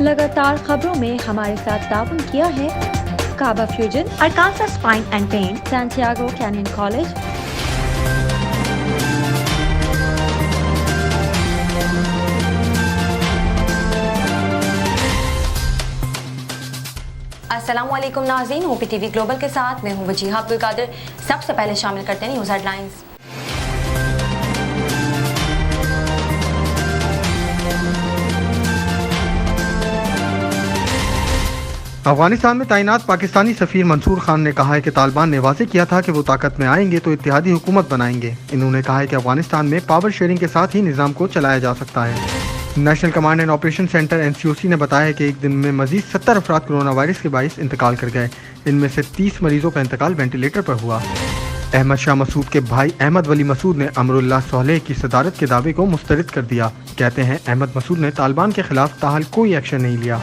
लगातार खबरों में हमारे साथ ताउन किया है काबा fusion, Arkansas Spine and Pain, Santiago Canyon College, अस्सलाम वालेकुम नाज़रीन, OPTV ग्लोबल के साथ मैं हूं वजीहा अब्दुल कादिर। सबसे पहले शामिल करते हैं न्यूज़ हेडलाइंस। अफगानिस्तान में तैनात पाकिस्तानी सफीर मंसूर खान ने कहा है कि तालिबान ने वाज़ेह किया था कि वो ताकत में आएंगे तो इत्तेहादी हुकूमत बनाएंगे। इन्होंने कहा है कि अफगानिस्तान में पावर शेयरिंग के साथ ही निज़ाम को चलाया जा सकता है। National command and operation centre NCOC ने बताया है कि एक दिन में मजीद 70 अफराद कोरोना वायरस के बाइस इंतकाल कर गए। इनमें से 30 मरीजों का इंतकाल वेंटिलेटर पर हुआ। अहमद शाह मसूद के भाई अहमद वली मसूद ने अमरुल्लाह सोलेह की सदारत के दावे को मुस्तरद कर दिया। कहते हैं अहमद मसूद ने तालिबान के खिलाफ ताहाल कोई एक्शन नहीं लिया।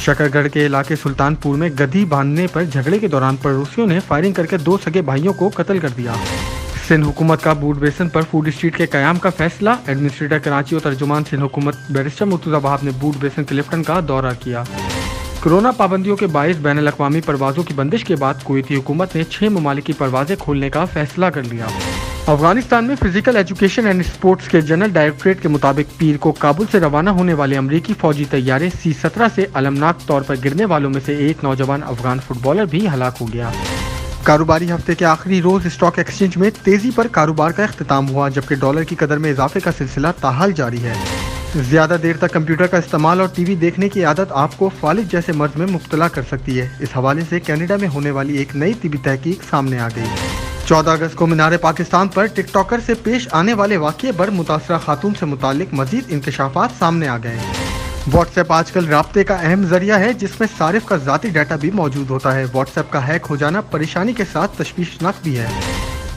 शकरगढ़ के इलाके सुल्तानपुर में गधी बांधने पर झगड़े के दौरान पड़ोसियों ने फायरिंग करके 2 सगे भाइयों को कत्ल कर दिया। सिंध हुकूमत का बूट बेसन पर फूड स्ट्रीट के कयाम का फैसला। एडमिनिस्ट्रेटर कराची और तर्जुमान सिंध हुकूमत बैरिस्टर मुर्तज़ा वहाब ने बूट बेसन क्लिफ्टन का दौरा किया। कोरोना पाबंदियों के बाइस बैन अल-अक़वामी परवाज़ों की बंदिश के बाद कुवैती हुकूमत ने 6 ममालिक की परवाज़ें खोलने का फैसला कर लिया। अफगानिस्तान में फिजिकल एजुकेशन एंड स्पोर्ट्स के जनरल डायरेक्टरेट के मुताबिक पीर को काबुल से रवाना होने वाले अमरीकी फौजी तैयारे C-17 से अलमनाक तौर पर गिरने वालों में से एक नौजवान अफगान फुटबॉलर भी हलाक हो गया। कारोबारी हफ्ते के आखिरी रोज स्टॉक एक्सचेंज में तेजी पर कारोबार का इख्तिताम हुआ, जबकि डॉलर की कदर में इजाफे का सिलसिला ताहाल जारी है। ज्यादा देर तक कंप्यूटर का इस्तेमाल और टीवी देखने की आदत आपको फालिज जैसे मर्ज में मुब्तला कर सकती है। इस हवाले से कनाडा में होने वाली एक नई तिबी तहकीक सामने आ गई। 14 अगस्त को मीनार पाकिस्तान पर टिकटॉकर से पेश आने वाले वाक़ये पर मुतासरा खातून से मुतालिक मजीद इंकशाफात सामने आ गए। व्हाट्सएप आजकल राब्ते का अहम जरिया है, जिसमें सारिफ का ज़ाती डाटा भी मौजूद होता है। व्हाट्सएप का हैक हो जाना परेशानी के साथ तशवीशनाक भी है।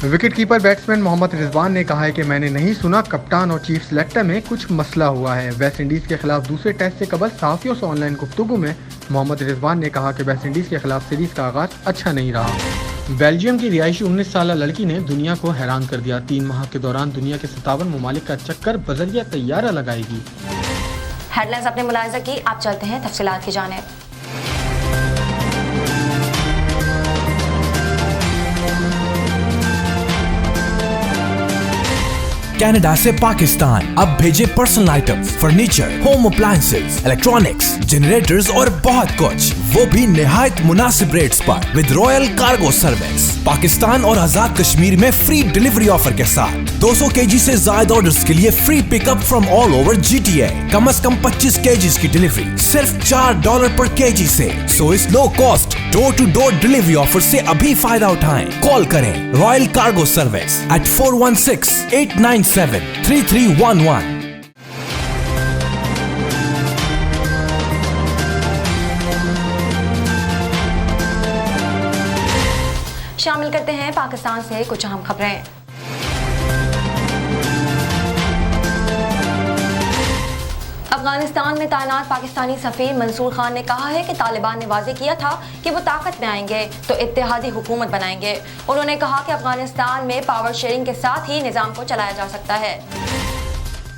Wicket keeper batsman Mohammad Rizwan ने कहा है कि मैंने नहीं सुना कप्तान और चीफ सेलेक्टर में कुछ मसला हुआ है। वेस्ट इंडीज़ के खिलाफ दूसरे टेस्ट से कबल सहाफ़ियों से ऑनलाइन गुफ्तगू में मोहम्मद रिजवान ने कहा कि वेस्ट इंडीज़ के खिलाफ सीरीज़ का आगाज अच्छा नहीं रहा। बेल्जियम की रिहायशी 19 साल लड़की ने दुनिया को हैरान कर दिया। 3 माह के दौरान दुनिया के 57 ममालिक का चक्कर बजरिया तैयारा लगाएगी। हेडलाइंस अपने मुलाहिजा की, आप चलते हैं तफसीलात की जानिब। कनाडा से पाकिस्तान अब भेजे personal items, furniture, home appliances, electronics, generators और बहुत कुछ, वो भी निहायत मुनासिब रेट्स पर with royal cargo service. Pakistan और आजाद कश्मीर में फ्री डिलीवरी ऑफर के साथ 200 kg से ज्यादा ऑर्डर्स के लिए free pickup from all over GTA। कम से कम 25 kg की डिलीवरी सिर्फ $4 पर kg से। सो इस low cost door to door delivery offer से अभी फायदा उठाएं। कॉल करें रॉयल कार्गो सर्विस at 416-897-3311। शामिल करते हैं पाकिस्तान से कुछ अहम खबरें। अफगानिस्तान में तैनात पाकिस्तानी सफीर मंसूर खान ने कहा है कि तालिबान ने वाज़ेह किया था कि वो ताकत में आएंगे तो इत्तेहादी हुकूमत बनाएंगे। उन्होंने कहा कि अफगानिस्तान में पावर शेयरिंग के साथ ही निज़ाम को चलाया जा सकता है।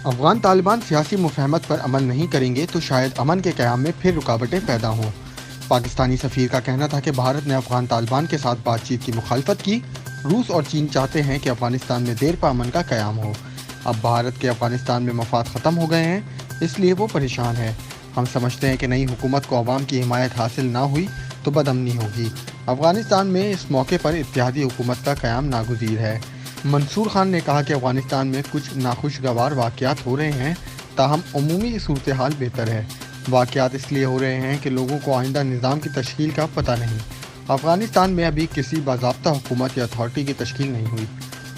अफगान तालिबान सियासी मुफाहमत पर अमल नहीं करेंगे तो शायद अमन के क़याम में फिर रुकावटें पैदा हों। पाकिस्तानी सफीर का कहना था कि भारत ने अफगान तालिबान के साथ बातचीत की मुखालफत की। रूस और चीन चाहते हैं कि अफगानिस्तान में देर पा अमन का क़याम हो। अब भारत के अफगानिस्तान में मफाद ख़त्म हो गए हैं, इसलिए वो परेशान है। हम समझते हैं कि नई हुकूमत को अवाम की हिमायत हासिल ना हुई तो बदअमनी होगी। अफगानिस्तान में इस मौके पर इत्तेहादी हुकूमत का क़याम नागुज़ीर है। मंसूर खान ने कहा कि अफगानिस्तान में कुछ नाखुशगवार वाक़यात हो रहे हैं, ताहम अमूमी सूरत हाल बेहतर है। वाक़यात इसलिए हो रहे हैं कि लोगों को आइंदा निज़ाम की तश्कील का पता नहीं। अफगानिस्तान में अभी किसी बाज़ाब्ता हुकूमत या अथॉरिटी की तश्कील नहीं हुई।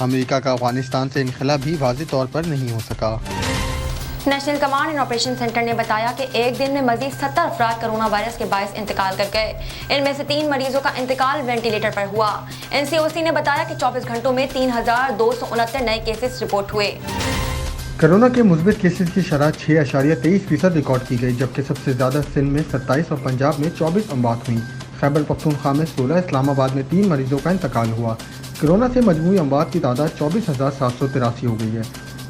अमेरिका का अफगानिस्तान से इनखला भी वाज़ेह तौर पर नहीं हो सका। National command and operation centre ने बताया कि एक दिन में मजीद 70 अफराद कोरोना वायरस के बायस इंतकाल कर गए। इनमें से 3 मरीजों का इंतकाल वेंटिलेटर पर हुआ। NCOC ने बताया कि 24 घंटों में 3269 नए केसेस रिपोर्ट हुए। कोरोना के मुस्बित केसेस की शरह 6.23% रिकॉर्ड की गई, जबकि सबसे ज़्यादा सिंध में 27 और पंजाब में 24 अमवात हुई। खैबर पख्तूनख्वा में 16, इस्लामाबाद में 3 मरीजों का इंतकाल हुआ। कोरोना से मजमूई अमवात की तादाद 24,783 हो गई है।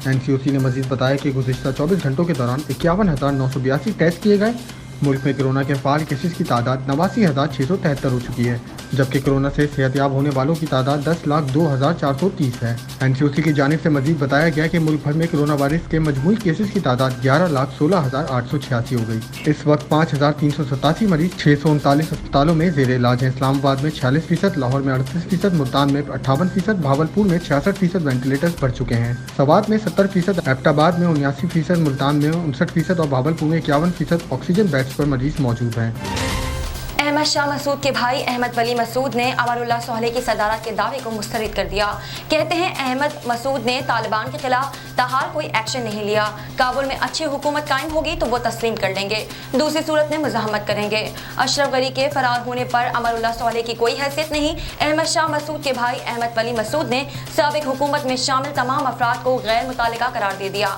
NCOC ने मजीद बताया कि गुज़िश्ता 24 घंटों के दौरान 51,982 टेस्ट किए गए ملک میں کورونا کے فعال کیسز کی تعداد 89,673 ہو چکی ہے، جبکہ کورونا سے صحت یاب ہونے والوں کی تعداد 10,02,430 ہے۔ NCOC کی جانب سے مزید بتایا گیا کہ ملک بھر میں کورونا وائرس کے مجموعی کیسز کی تعداد 11,16,886 ہو گئی۔ اس وقت 5,387 مریض 639 اسپتالوں میں زیر علاج ہیں۔ اسلام آباد میں 46%، لاہور میں 38%، ملتان میں 58%، بھاولپور میں 66% وینٹیلیٹرز بھر چکے ہیں۔ سوات میں 70%، ایبٹ آباد میں 79%، ملتان میں 59% اور بھاولپور میں 51% آکسیجن بیڈز پر مریض موجود ہیں۔ احمد شاہ مسعود کے بھائی احمد ولی مسعود نے امر اللہ صالح کی صدارت کے دعوے کو مسترد کر دیا۔ کہتے ہیں احمد مسعود نے طالبان کے خلاف تاحال کوئی ایکشن نہیں لیا۔ کابل میں اچھی حکومت قائم ہوگی تو وہ تسلیم کر لیں گے، دوسری صورت میں مزاحمت کریں گے۔ اشرف غنی کے فرار ہونے پر امر اللہ صالح کی کوئی حیثیت نہیں۔ احمد شاہ مسعود کے بھائی احمد ولی مسعود نے سابق حکومت میں شامل تمام افراد کو غیر متعلقہ قرار دے دیا۔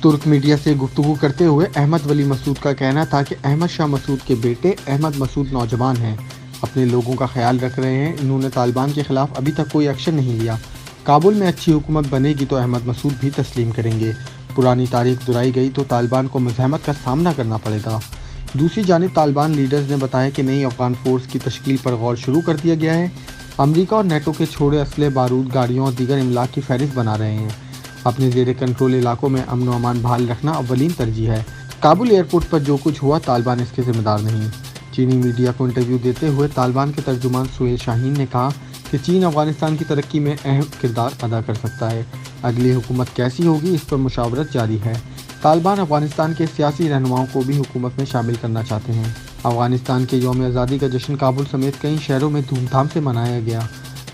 ترک میڈیا سے گفتگو کرتے ہوئے احمد ولی مسعود کا کہنا تھا کہ احمد شاہ مسعود کے بیٹے احمد مسعود نوجوان ہیں، اپنے لوگوں کا خیال رکھ رہے ہیں، انہوں نے طالبان کے خلاف ابھی تک کوئی ایکشن نہیں لیا۔ کابل میں اچھی حکومت بنے گی تو احمد مسعود بھی تسلیم کریں گے، پرانی تاریخ دہرائی گئی تو طالبان کو مزاحمت کا سامنا کرنا پڑے گا۔ دوسری جانب طالبان لیڈرز نے بتایا کہ نئی افغان فورس کی تشکیل پر غور شروع کر دیا گیا ہے۔ امریکہ اور نیٹو کے چھوڑے اسلحے، بارود، گاڑیوں اور دیگر املاک کی فہرست بنا رہے ہیں۔ اپنے زیر کنٹرول علاقوں میں امن و امان بحال رکھنا اولین ترجیح ہے۔ کابل ایئرپورٹ پر جو کچھ ہوا طالبان اس کے ذمہ دار نہیں۔ چینی میڈیا کو انٹرویو دیتے ہوئے طالبان کے ترجمان سہیل شاہین نے کہا کہ چین افغانستان کی ترقی میں اہم کردار ادا کر سکتا ہے۔ اگلی حکومت کیسی ہوگی اس پر مشاورت جاری ہے۔ طالبان افغانستان کے سیاسی رہنماؤں کو بھی حکومت میں شامل کرنا چاہتے ہیں۔ افغانستان کے یوم آزادی کا جشن کابل سمیت کئی شہروں میں دھوم دھام سے منایا گیا۔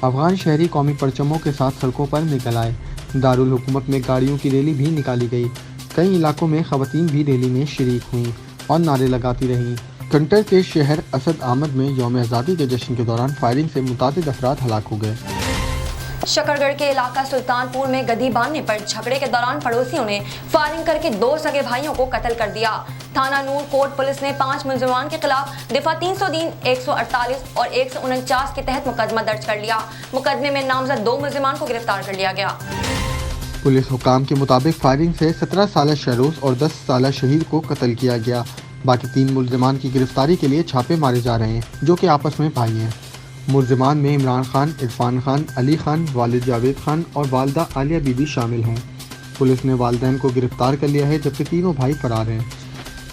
افغان شہری قومی پرچموں کے ساتھ سڑکوں پر نکل آئے۔ دارالحکومت میں گاڑیوں کی ریلی بھی نکالی گئی۔ کئی علاقوں میں خواتین بھی ریلی میں شریک ہوئیں اور نعرے لگاتی رہیں۔ کنٹر کے شہر اسد احمد میں یوم آزادی کے جشن کے دوران فائرنگ سے متعدد افراد ہلاک ہو گئے۔ شکر گڑھ کے علاقہ سلطان پور میں گدی باندھنے پر جھگڑے کے دوران پڑوسیوں نے فائرنگ کر کے 2 سگے بھائیوں کو قتل کر دیا۔ تھانہ نور کوٹ پولیس نے 5 ملزمان کے خلاف دفعہ 303, 148 اور 149 کے تحت مقدمہ درج کر لیا۔ مقدمے میں نامزد 2 ملزمان کو گرفتار کر لیا گیا۔ پولیس حکام کے مطابق فائرنگ سے 17 سالہ شہروز اور 10 سالہ شہید کو قتل کیا گیا۔ باقی 3 ملزمان کی گرفتاری کے لیے چھاپے مارے جا رہے ہیں جو کہ آپس میں بھائی ہیں۔ ملزمان میں عمران خان، عرفان خان، علی خان، والد جاوید خان اور والدہ عالیہ بی بی شامل ہیں۔ پولیس نے والدین کو گرفتار کر لیا ہے جبکہ تینوں بھائی فرار ہیں۔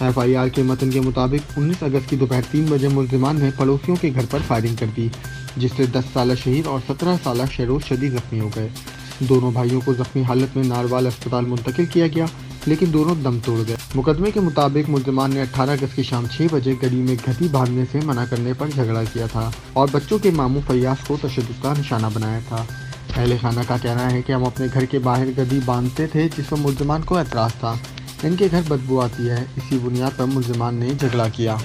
FIR کے متن کے مطابق 19 اگست کی دوپہر 3 بجے ملزمان نے پڑوسیوں کے گھر پر فائرنگ کر دی جس سے 10 سالہ شہید اور 17 سالہ شہروز شدید زخمی ہو گئے۔ دونوں بھائیوں کو زخمی حالت میں ناروال اسپتال منتقل کیا گیا لیکن دونوں دم توڑ گئے۔ مقدمے کے مطابق ملزمان نے 18 اگست کی شام 6 بجے گڑی میں گدی باندھنے سے منع کرنے پر جھگڑا کیا تھا اور بچوں کے ماموں فیاض کو تشدد کا نشانہ بنایا تھا۔ اہل خانہ کا کہنا ہے کہ ہم اپنے گھر کے باہر گدی باندھتے تھے جس پر ملزمان کو اعتراض تھا، ان کے گھر بدبو آتی ہے، اسی بنیاد پر ملزمان نے جھگڑا کیا۔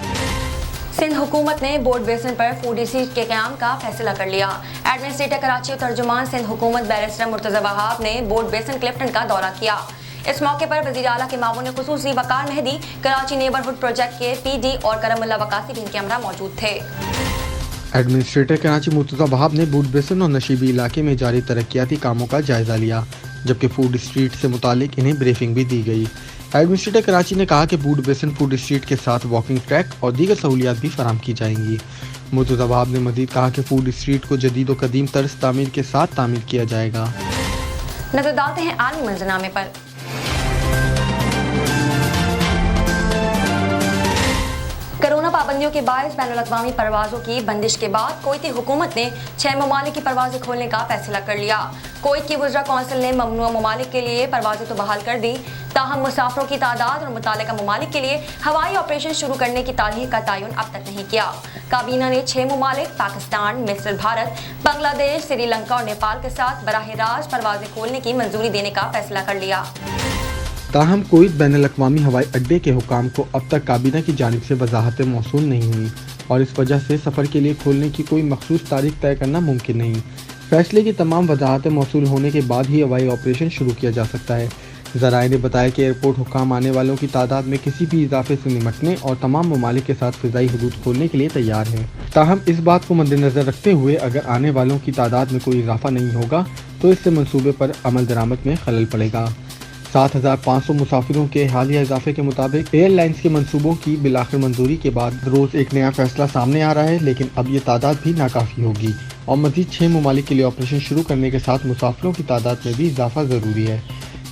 سندھ حکومت نے بورڈ بیسن پر فوڈ ڈسٹریٹ کے قیام کا فیصلہ کر لیا۔ ایڈمنسٹریٹر کراچی اور ترجمان سندھ حکومت بیرسٹر مرتضی وہاب نے بورڈ بیسن کلفٹن کا دورہ کیا۔ اس موقع پر وزیر اعلیٰ کے معاون خصوصی وقار مہدی، کراچی نیبرہڈ پروجیکٹ کے PD اور کرم اللہ وقاصی بھی ان کے ہمراہ موجود تھے۔ ایڈمنسٹریٹر کراچی مرتضی وہاب نے بورڈ بیسن اور نشیبی علاقے میں جاری ترقیاتی کاموں کا جائزہ لیا جبکہ فوڈ اسٹریٹ سے متعلق انہیں بریفنگ بھی دی گئی۔ ایڈمنسٹریٹر کراچی نے کہا کہ بورڈ بیسن فوڈ اسٹریٹ کے ساتھ واکنگ ٹریک اور دیگر سہولیات بھی فراہم کی جائیں گی۔ مرتضی وہاب نے مزید کہا کہ فوڈ اسٹریٹ کو جدید و قدیم طرز تعمیر کے ساتھ تعمیر کیا جائے گا۔ نظر ڈالتے ہیں عالمی منظرنامے پر۔ کرونا پابندیوں کے باعث بین الاقوامی پروازوں کی بندش کے بعد کویتی حکومت نے 6 ممالک کی پروازیں کھولنے کا فیصلہ کر لیا۔ کویت کی وزراء کونسل نے ممنوع ممالک کے لیے پروازیں تو بحال کر دی، تاہم مسافروں کی تعداد اور متعلقہ ممالک کے لیے ہوائی آپریشن شروع کرنے کی تاریخ کا تعین اب تک نہیں کیا۔ کابینہ نے 6 ممالک پاکستان، مصر، بھارت، بنگلہ دیش، سری لنکا اور نیپال کے ساتھ براہ راست پروازیں کھولنے کی منظوری دینے کا فیصلہ کر لیا۔ تاہم کویت بین الاقوامی ہوائی اڈے کے حکام کو اب تک کابینہ کی جانب سے وضاحتیں موصول نہیں ہوئی اور اس وجہ سے سفر کے لیے کھولنے کی کوئی مخصوص تاریخ طے کرنا ممکن نہیں۔ فیصلے کی تمام وضاحتیں موصول ہونے کے بعد ہی ہوائی آپریشن شروع کیا جا سکتا ہے۔ ذرائع نے بتایا کہ ایئرپورٹ حکام آنے والوں کی تعداد میں کسی بھی اضافے سے نمٹنے اور تمام ممالک کے ساتھ فضائی حدود کھولنے کے لیے تیار ہیں۔ تاہم اس بات کو مد نظر رکھتے ہوئے اگر آنے والوں کی تعداد میں کوئی اضافہ نہیں ہوگا تو اس سے منصوبے پر عمل درآمد میں خلل پڑے گا۔ 7,500 मुसाफिरों के हालिया इजाफे के मुताबिक एयरलाइंस के मंसूबों की बिलाखिर मंजूरी के बाद रोज एक नया फैसला सामने आ रहा है, लेकिन अब ये तादाद भी नाकाफी होगी और मजीद 6 ममालिक के लिए ऑपरेशन शुरू करने के साथ मुसाफिरों की तादाद में भी इजाफा ज़रूरी है।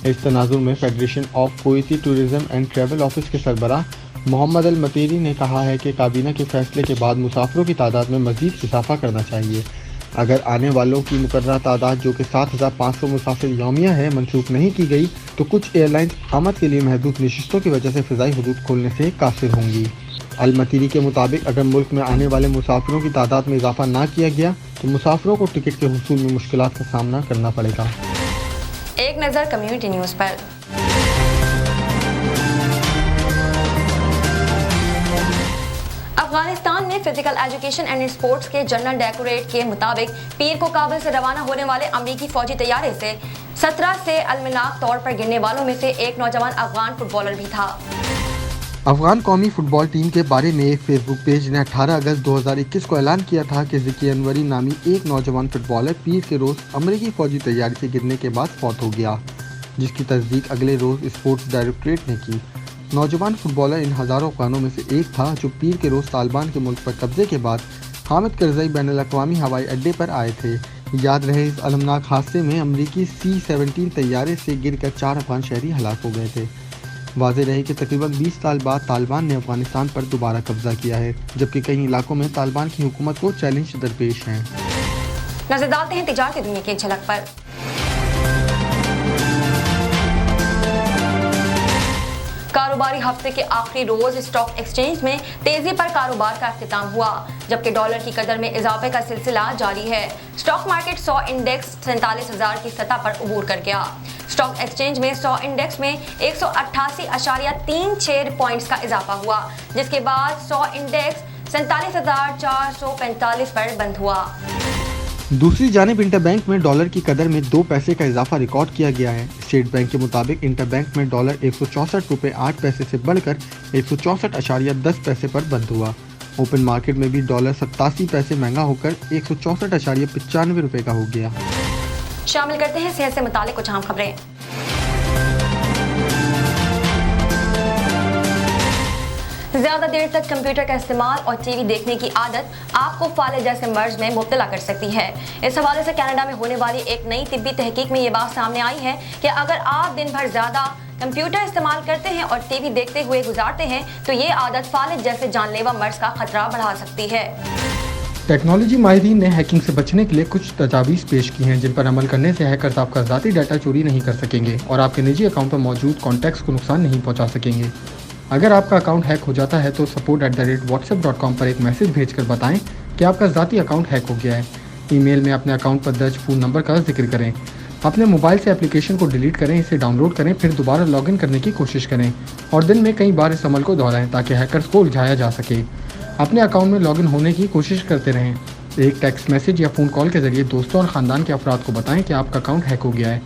इस तनाजुर में federation of Kuwaiti tourism and travel office के सरबराह मोहम्मद अल मतीरी ने कहा है कि काबीना के फैसले के बाद मुसाफिरों की तादाद में मजीद इजाफा करना चाहिए। अगर आने वालों की मुकर्ररा तादाद जो कि 7,500 मुसाफिर यौमिया है मनसूख नहीं की गई तो कुछ एयरलाइंस आमद के लिए महदूद नशिस्तों की वजह से फ़िज़ाई हदूद खोलने से कासिर होंगी। अल मतीरी के मुताबिक अगर मुल्क में आने वाले मुसाफिरों की तादाद में इजाफा ना किया गया तो मुसाफिरों को टिकट के हुसूल में मुश्किलात का सामना करना पड़ेगा। एक नज़र कम्युनिटी न्यूज़ पर। अफगानिस्तान में फिजिकल एजुकेशन एंड स्पोर्ट्स के जनरल डायरेक्टोरेट के मुताबिक पीर को काबुल से रवाना होने वाले अमरीकी फौजी तैयारे से 17 से अलमनाक तौर पर गिरने वालों में से एक नौजवान अफगान फुटबॉलर भी था। अफगान कौमी फुटबॉल टीम के बारे में एक फेसबुक पेज ने 18 अगस्त 2021 को ऐलान किया था कि ज़की अनवरी नामी एक नौजवान फुटबॉलर पीर के रोज़ अमरीकी फौजी तैयारी से गिरने के बाद फौत हो गया, जिसकी तस्दीक अगले रोज़ स्पोर्ट्स डायरेक्टोरेट ने की। नौजवान फुटबॉलर इन हज़ारों अफगानों में से एक था जो पीर के रोज़ तालिबान के मुल्क पर कब्जे के बाद हामिद करज़ई बैनुल-अक़वामी हवाई अड्डे पर आए थे। याद रहे इस अलमनाक हादसे में अमरीकी C-17 तैयारे से गिरकर 4 अफगान शहरी हलाक हो गए थे। वाज़ेह रहे कि तकरीबन 20 साल बाद तालिबान ने अफगानिस्तान पर दोबारा कब्जा किया है, जबकि कई इलाकों में तालिबान की हुकूमत को चैलेंज दरपेश हैं। नजर डालते हैं तिजारती दुनिया की झलक पर। कारोबारी हफ्ते के आखिरी रोज स्टॉक एक्सचेंज में तेजी पर कारोबार का अख्तिताम हुआ, जबकि डॉलर की कदर में इजाफे का सिलसिला जारी है। स्टॉक मार्केट 100 इंडेक्स 47,000 की सतह पर उबूर कर गया। स्टॉक एक्सचेंज में 100 इंडेक्स में 188.36 पॉइंट्स का इजाफा हुआ, जिसके बाद 100 इंडेक्स 47,445 पर बंद हुआ। दूसरी जानिब इंटरबैंक में डॉलर की कदर में 2 पैसे का इजाफा रिकॉर्ड किया गया है। स्टेट बैंक के मुताबिक इंटरबैंक में डॉलर 164.8 से बढ़कर 164.10 पर बंद हुआ। ओपन मार्केट में भी डॉलर 87 पैसे महंगा होकर 164.95 रुपए का हो गया। शामिल करते हैं सेहत से मुतालिक कुछ अहम खबरें। ज्यादा देर तक कंप्यूटर का इस्तेमाल और टीवी देखने की आदत आपको फाले जैसे मर्ज में मुब्तला कर सकती है। इस हवाले से कनाडा में होने वाली एक नई तिब्बी तहकीक में ये बात सामने आई है कि अगर आप दिन भर ज्यादा कंप्यूटर इस्तेमाल करते हैं और टीवी देखते हुए गुजारते हैं तो ये आदत फालिज जैसे जानलेवा मर्ज का खतरा बढ़ा सकती है। टेक्नोलॉजी माहिरीन ने हैकिंग से बचने के लिए कुछ तजावीज़ पेश की हैं, जिन पर अमल करने से हैकर्स आपका ज़ाती डाटा चोरी नहीं कर सकेंगे और आपके निजी अकाउंट पर मौजूद कॉन्टैक्ट्स को नुकसान नहीं पहुंचा सकेंगे। अगर आपका अकाउंट हैक हो जाता है तो support@whatsapp.com पर एक मैसेज भेजकर बताएं कि आपका ज़ाती अकाउंट हैक हो गया है। ईमेल में अपने अकाउंट पर दर्ज फ़ोन नंबर का जिक्र करें। अपने मोबाइल से एप्लीकेशन को डिलीट करें, इसे डाउनलोड करें, फिर दोबारा लॉगिन करने की कोशिश करें और दिन में कई बार इस अमल को दोहराएं ताकि हैकर्स को उलझाया जा सके। अपने अकाउंट में लॉगिन होने की कोशिश करते रहें। एक टेक्स्ट मैसेज या फ़ोन कॉल के ज़रिए दोस्तों और ख़ानदान के अफराद को बताएं कि आपका अकाउंट हैक हो गया है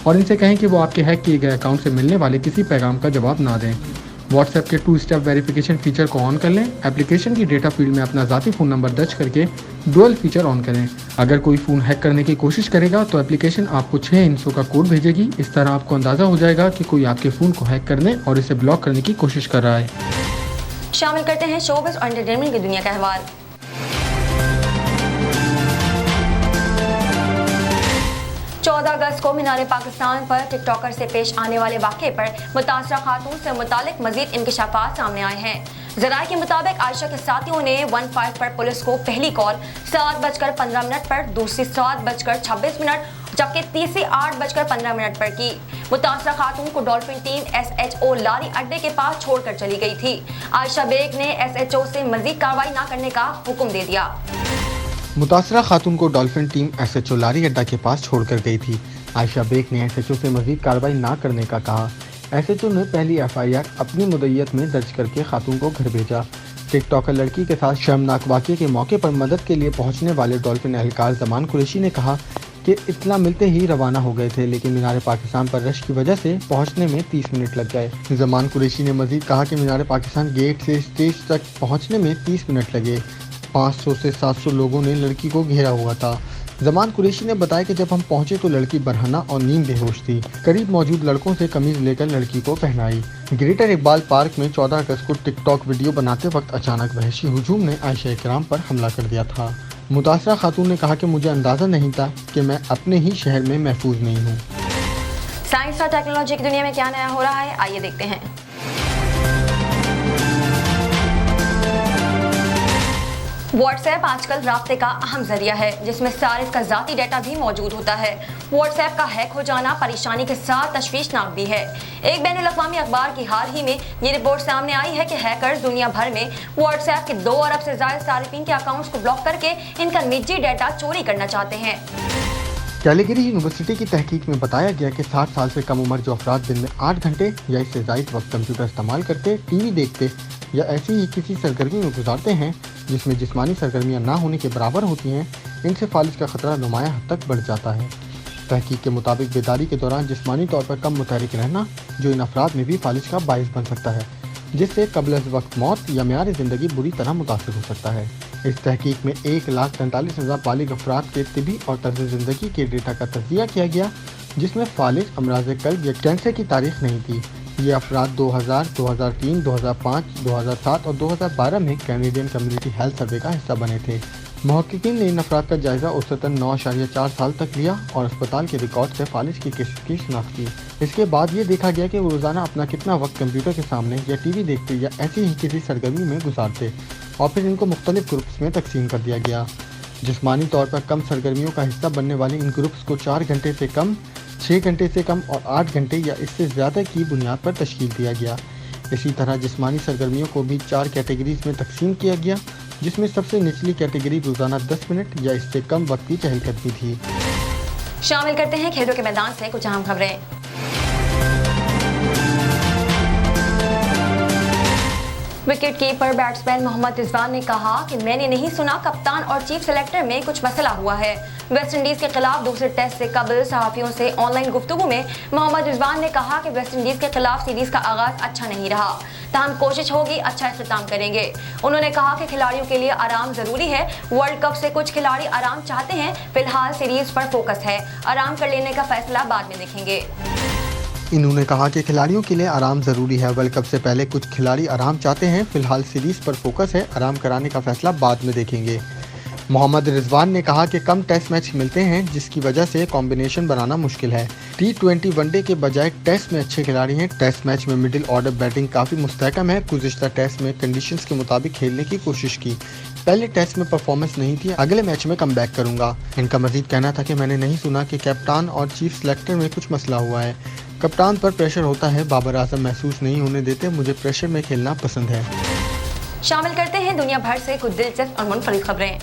और इनसे कहें कि वो आपके हैक किए गए अकाउंट से मिलने वाले किसी पैगाम का जवाब ना दें। व्हाट्सएप के 2 स्टेप वेरिफिकेशन फीचर को ऑन कर लें। एप्लीकेशन की डेटा फील्ड में अपना ज़ाती फ़ोन नंबर दर्ज करके डुअल फीचर ऑन करें। अगर कोई फ़ोन हैक करने की कोशिश करेगा तो एप्लीकेशन आपको 6 हिस्सों का कोड भेजेगी। इस तरह आपको अंदाज़ा हो जाएगा कि कोई आपके फ़ोन को हैक करने और इसे ब्लॉक करने की कोशिश कर रहा है। शामिल करते हैं शोबिज़ और एंटरटेनमेंट की दुनिया का अहवाल। 14 अगस्त को मीनार पाकिस्तान पर टिकटॉकर से पेश आने वाले वाक़े पर मुतासरा खातून से मुतालिक मजीद इंकशाफात सामने आए हैं। ज़राए के मुताबिक आयशा के साथियों ने 15 पर पुलिस को पहली कॉल 7:15 पर, दूसरी 7:26, जबकि तीसरी 8:15 पर की। मुतासरा खातून को डॉल्फिन टीम SHO लारी अड्डे के पास छोड़कर चली गई थी। आयशा बेग ने SHO से मजीद कार्रवाई न करने का हुक्म दे दिया। मुतासरा खातून को डॉल्फिन टीम SHO लारी अड्डा के पास छोड़कर गई थी। आयशा बेग ने SHO से मजीद कार्रवाई ना करने का कहा। SHO ने पहली FIR अपनी मुद्दत में दर्ज करके खातून को घर भेजा। टिकटॉकर लड़की के साथ शर्मनाक वाक़े के मौके पर मदद के लिए पहुंचने वाले डॉल्फिन एहलकार ज़मान कुरैशी ने कहा कि इत्तला मिलते ही रवाना हो गए थे, लेकिन मीनार पाकिस्तान पर रश की वजह से पहुंचने में 30 मिनट लग गए। ज़मान कुरैशी ने मजीद कहा कि मीनार पाकिस्तान गेट से स्टेज तक पहुंचने में 30 मिनट लगे। 500 से 700 लोगों ने लड़की को घेरा हुआ था। जमान कुरैशी ने बताया कि जब हम पहुंचे तो लड़की बरहना और नीम बेहोश थी। करीब मौजूद लड़कों से कमीज लेकर लड़की को पहनाई। ग्रेटर इकबाल पार्क में 14 अगस्त को टिकटॉक वीडियो बनाते वक्त अचानक वहशी हुजूम ने आयशा इकराम पर हमला कर दिया था। मुतासरा खातून ने कहा कि मुझे अंदाजा नहीं था कि मैं अपने ही शहर में महफूज नहीं हूँ। साइंस और टेक्नोलॉजी की दुनिया में क्या नया हो रहा है, आइए देखते हैं। व्हाट्सएप आजकल राब्ते का अहम जरिया है, जिसमें सारिफ का ज़ाती डाटा भी मौजूद होता है। व्हाट्सएप का हैक हो जाना परेशानी के साथ तशवीशनाक भी है। एक बैनुल-अक़वामी अखबार की हाल ही में ये रिपोर्ट सामने आई है कि हैकर्स दुनिया भर में व्हाट्सएप के 2 अरब से ज़ायद सारिफिन के अकाउंट्स को ब्लॉक करके इनका निजी डाटा चोरी करना चाहते हैं। कैलिगरी यूनिवर्सिटी की तहकीक में बताया गया कि 60 साल से कम उम्र जो अफराद दिन में 8 घंटे या इससे ज़ायद वक्त कंप्यूटर इस्तेमाल करते, टीवी देखते या ऐसी ही किसी सरगर्मी में गुजारते हैं जिसमें जिस्मानी सरगर्मियां ना होने के बराबर होती हैं, इनसे फालिज का खतरा नुमाया हद तक बढ़ जाता है। तहकीक के मुताबिक बेदारी के दौरान जिस्मानी तौर पर कम मुतहरिक रहना जो इन अफराद में भी फालिज का बाइस बन सकता है, जिससे कब्ल अज़ वक्त मौत या मेयार ज़िंदगी बुरी तरह मुतासर हो सकता है। इस तहकीक में 1,43,000 बालिग अफराद के तिबी और तर्ज ज़िंदगी के डेटा का तज्ज़िया किया गया, जिसमें फालिज, अमराज़ क़ल्ब या कैंसर की तारीख नहीं थी। ये अफराद 2000, 2003, 2005, 2007 और 2012 में कैनेडियन कम्युनिटी हेल्थ सर्वे का हिस्सा बने थे। मुहक्किकीन ने इन अफराद का जायज़ा औसतन 9.4 साल तक लिया और अस्पताल के रिकॉर्ड से फालिज की किस्त की शनाख्त की। इसके बाद ये देखा गया कि वो रोज़ाना अपना कितना वक्त कंप्यूटर के सामने या टीवी देखते या ऐसी ही किसी सरगर्मी में गुजारते, और फिर इनको मुख्तलिफ ग्रुप्स में तकसीम कर दिया गया। जिस्मानी तौर पर कम सरगर्मियों का हिस्सा बनने वाले इन ग्रुप्स को 4 घंटे से कम, 6 घंटे से कम और 8 घंटे या इससे ज़्यादा की बुनियाद पर तश्कील दिया गया। इसी तरह जिस्मानी सरगर्मियों को भी 4 कैटेगरीज में तकसीम किया गया, जिसमें सबसे निचली कैटेगरी रोज़ाना 10 मिनट या इससे कम वक्त की चहलकदमी थी। शामिल करते हैं खेलों के मैदान से कुछ अहम खबरें। Wicket keeper batsman Mohammad Rizwan ने कहा कि मैंने नहीं सुना कप्तान और चीफ सेलेक्टर में कुछ मसला हुआ है। वेस्ट इंडीज के खिलाफ दूसरे टेस्ट से कबल सहाफ़ियों से ऑनलाइन गुफ्तगू में मोहम्मद रिजवान ने कहा कि वेस्ट इंडीज के खिलाफ सीरीज का आगाज अच्छा नहीं रहा, तहम कोशिश होगी अच्छा इख्तिताम करेंगे। उन्होंने कहा कि खिलाड़ियों के लिए आराम जरूरी है। वर्ल्ड कप से कुछ खिलाड़ी आराम चाहते हैं, फिलहाल सीरीज पर फोकस है, आराम कर लेने का फैसला बाद में देखेंगे। इन्होंने कहा कि खिलाड़ियों के लिए आराम ज़रूरी है। वर्ल्ड कप से पहले कुछ खिलाड़ी आराम चाहते हैं, फिलहाल सीरीज़ पर फोकस है, आराम कराने का फैसला बाद में देखेंगे। मोहम्मद रिजवान ने कहा कि कम टेस्ट मैच मिलते हैं, जिसकी वजह से कॉम्बिनेशन बनाना मुश्किल है। T20 वनडे के बजाय टेस्ट में अच्छे खिलाड़ी हैं। टेस्ट मैच में मिडिल ऑर्डर बैटिंग काफ़ी मुस्तहकम है। गुज़िश्ता टेस्ट में कंडीशंस के मुताबिक खेलने की कोशिश की, पहले टेस्ट में परफॉर्मेंस नहीं थी, अगले मैच में कम बैक करूँगा। इनका मजीद कहना था कि मैंने नहीं सुना कि कप्तान और चीफ सेलेक्टर में कुछ मसला हुआ है। कप्तान पर प्रेशर होता है, बाबर आजम महसूस नहीं होने देते, मुझे प्रेशर में खेलना पसंद है। शामिल करते हैं दुनिया भर से कुछ दिलचस्प और मुनफरिद खबरें।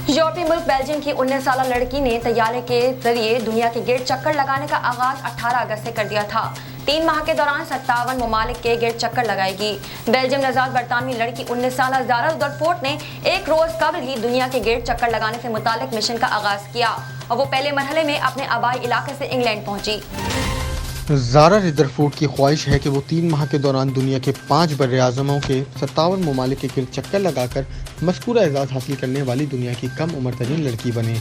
यूरोपीय मुल्क बेल्जियम की 19 साल लड़की ने तैयारे के जरिए दुनिया के गिर्द चक्कर लगाने का आगाज 18 अगस्त से कर दिया था। 3 माह के दौरान 57 ममालिक के गिर्द चक्कर लगाएगी। बेल्जियम नजात बरतानवी लड़की 19 साल ज़ारा रुदरफोर्ड ने एक रोज कबल ही दुनिया के गिर्द चक्कर लगाने से मुतालिक मिशन का आगाज किया और वो पहले मरहले में अपने आबाई इलाके से इंग्लैंड पहुंची। ज़ारा रुदरफोर्ड की ख्वाहिश है कि वो 3 माह के दौरान दुनिया के 5 बर्र-ए-आज़मों के 57 ममालिक के गिर्द चक्कर लगाकर मज़कूरा एजाज़ हासिल करने वाली दुनिया की कम उम्र तरीन लड़की बने।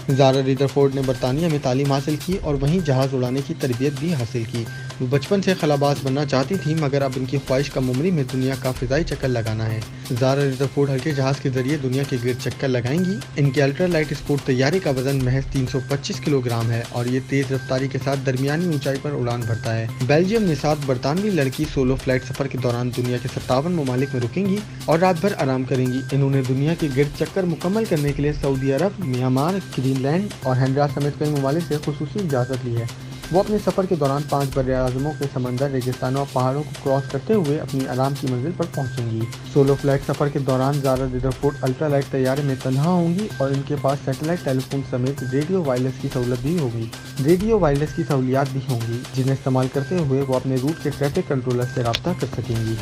ज़ारा रुदरफोर्ड ने बरतानिया में तालीम हासिल की और वहीं जहाज़ उड़ाने की तरबियत भी हासिल की। वो बचपन से खलाबाज बनना चाहती थी, मगर अब इनकी ख्वाहिश कम उम्री में दुनिया का फ़िज़ाई चक्कर लगाना है। ज़ारा रुदरफोर्ड हल्के जहाज़ के जरिए दुनिया के गिर्द चक्कर लगाएंगी। इनके अल्ट्रा लाइट स्पोर्ट तैयारे का वजन महज 325 किलोग्राम है और ये तेज़ रफ्तारी के साथ दरमियानी ऊंचाई पर उड़ान भरता है। बेल्जियम निसात बरतानवी लड़की सोलो फ्लाइट सफ़र के दौरान दुनिया के 57 ममालिक में रुकेंगी और रात भर आराम करेंगी। इन्होंने दुनिया के गिर्द चक्कर मुकम्मल करने के लिए सऊदी अरब, म्यांमार, ग्रीनलैंड और हैंड्रा समेत कई ममालिक से खुसूसी इजाज़त ली है। वो अपने सफ़र के दौरान 5 बर्र-ए-आज़मों के समंदर, रेगिस्तानों और पहाड़ों को क्रॉस करते हुए अपनी आराम की मंजिल पर पहुंचेंगी। सोलो फ्लाइट सफ़र के दौरान ज़ारा रुदरफोर्ड अल्ट्रा लाइट तैयारे में तन्हा होंगी और इनके पास सैटेलाइट टेलीफोन समेत रेडियो वायरलेस की सहूलत भी होगी। रेडियो वायरलेस की सहूलियात भी होंगी, जिन्हें इस्तेमाल करते हुए वो अपने रूट के ट्रैफिक कंट्रोलर से रब्ता कर सकेंगी।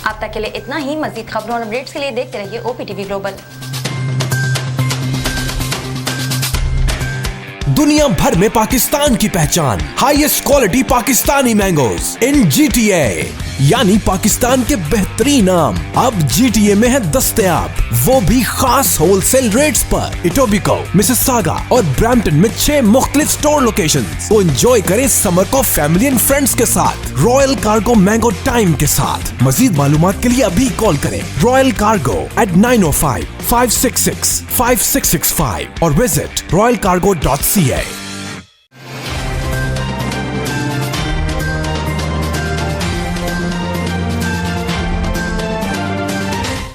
अब तक के लिए इतना ही। मज़ीद खबरों और अपडेट्स के लिए देखते रहिए OPTV ग्लोबल। दुनिया भर में पाकिस्तान की पहचान, हाईएस्ट क्वालिटी पाकिस्तानी मैंगोज इन GTA। यानी पाकिस्तान के बेहतरीन आम अब GTA में है दस्तयाब, वो भी खास होलसेल रेट्स पर। इटोबिको, मिसिसागा और ब्रैम्पटन में 6 मुख्तलिफ स्टोर लोकेशंस। तो एंजॉय करें समर को फैमिली एंड फ्रेंड्स के साथ रॉयल कार्गो मैंगो टाइम के साथ। मजीद मालूमात के लिए अभी कॉल करें रॉयल कार्गो at 905-566-5665 और विजिट royalcargo.ca।